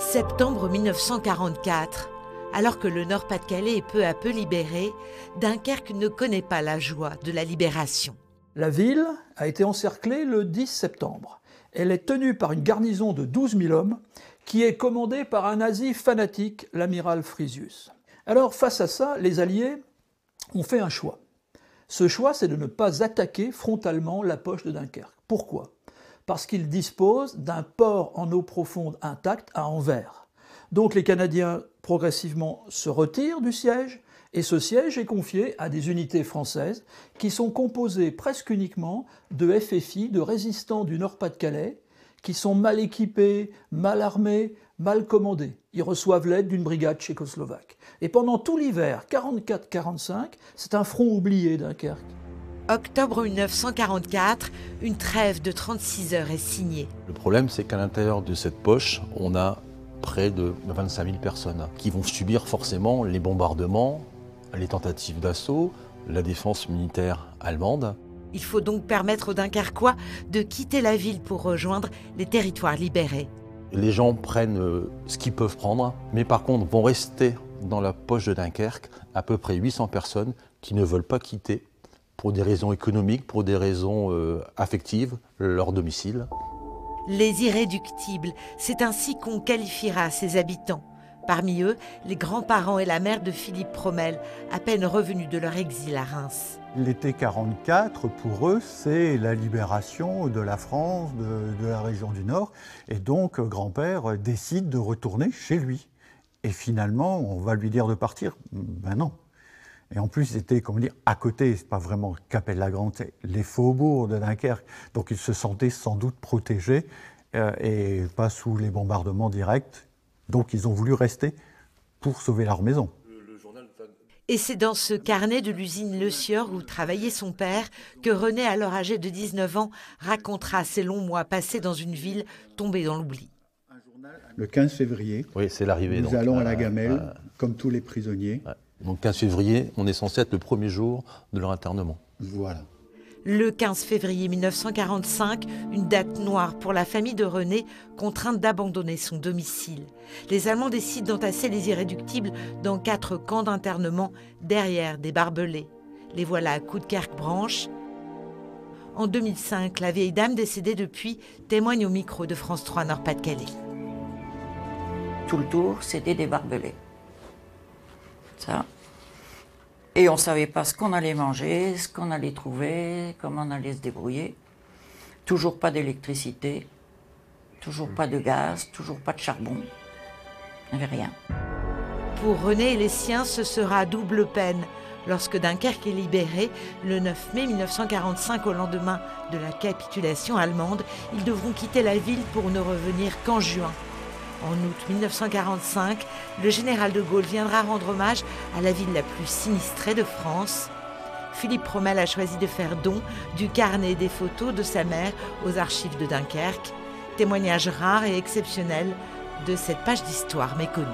Septembre 1944, alors que le Nord-Pas-de-Calais est peu à peu libéré, Dunkerque ne connaît pas la joie de la libération. La ville a été encerclée le 10 septembre. Elle est tenue par une garnison de 12 000 hommes qui est commandée par un nazi fanatique, l'amiral Frisius. Alors face à ça, les Alliés ont fait un choix. Ce choix, c'est de ne pas attaquer frontalement la poche de Dunkerque. Pourquoi ? Parce qu'ils disposent d'un port en eau profonde intact à Anvers. Donc les Canadiens progressivement se retirent du siège et ce siège est confié à des unités françaises qui sont composées presque uniquement de FFI, de résistants du Nord-Pas-de-Calais, qui sont mal équipés, mal armés, mal commandés. Ils reçoivent l'aide d'une brigade tchécoslovaque. Et pendant tout l'hiver 44-45, c'est un front oublié, Dunkerque. Octobre 1944, une trêve de 36 heures est signée. Le problème, c'est qu'à l'intérieur de cette poche, on a près de 25 000 personnes qui vont subir forcément les bombardements, les tentatives d'assaut, la défense militaire allemande. Il faut donc permettre aux Dunkerquois de quitter la ville pour rejoindre les territoires libérés. Les gens prennent ce qu'ils peuvent prendre, mais par contre vont rester dans la poche de Dunkerque à peu près 800 personnes qui ne veulent pas quitter pour des raisons économiques, pour des raisons affectives, leur domicile. Les irréductibles, c'est ainsi qu'on qualifiera ces habitants. Parmi eux, les grands-parents et la mère de Philippe Promel, à peine revenus de leur exil à Reims. L'été 44, pour eux, c'est la libération de la France, de la région du Nord. Et donc, grand-père décide de retourner chez lui. Et finalement, on va lui dire de partir. Ben non. Et en plus, c'était, comment dire, à côté, c'est pas vraiment Cappelle-la-Grande, c'est les faubourgs de Dunkerque. Donc, ils se sentaient sans doute protégés et pas sous les bombardements directs. Donc, ils ont voulu rester pour sauver leur maison. Et c'est dans ce carnet de l'usine Le Sieur où travaillait son père que René, alors âgé de 19 ans, racontera ses longs mois passés dans une ville tombée dans l'oubli. Le 15 février, oui, c'est l'arrivée, nous allons à la gamelle, comme tous les prisonniers. Donc 15 février, on est censé être le premier jour de leur internement. Voilà. Le 15 février 1945, une date noire pour la famille de René, contrainte d'abandonner son domicile. Les Allemands décident d'entasser les irréductibles dans 4 camps d'internement derrière des barbelés. Les voilà à Coudekerque-Branche. En 2005, la vieille dame décédée depuis témoigne au micro de France 3 Nord-Pas-de-Calais. Tout le tour, c'était des barbelés. Ça. Et on ne savait pas ce qu'on allait manger, ce qu'on allait trouver, comment on allait se débrouiller. Toujours pas d'électricité, toujours pas de gaz, toujours pas de charbon. Il n'y avait rien. Pour René et les siens, ce sera double peine. Lorsque Dunkerque est libéré, le 9 mai 1945, au lendemain de la capitulation allemande, ils devront quitter la ville pour ne revenir qu'en juin. En août 1945, le général de Gaulle viendra rendre hommage à la ville la plus sinistrée de France. Philippe Promel a choisi de faire don du carnet et des photos de sa mère aux archives de Dunkerque. Témoignage rare et exceptionnel de cette page d'histoire méconnue.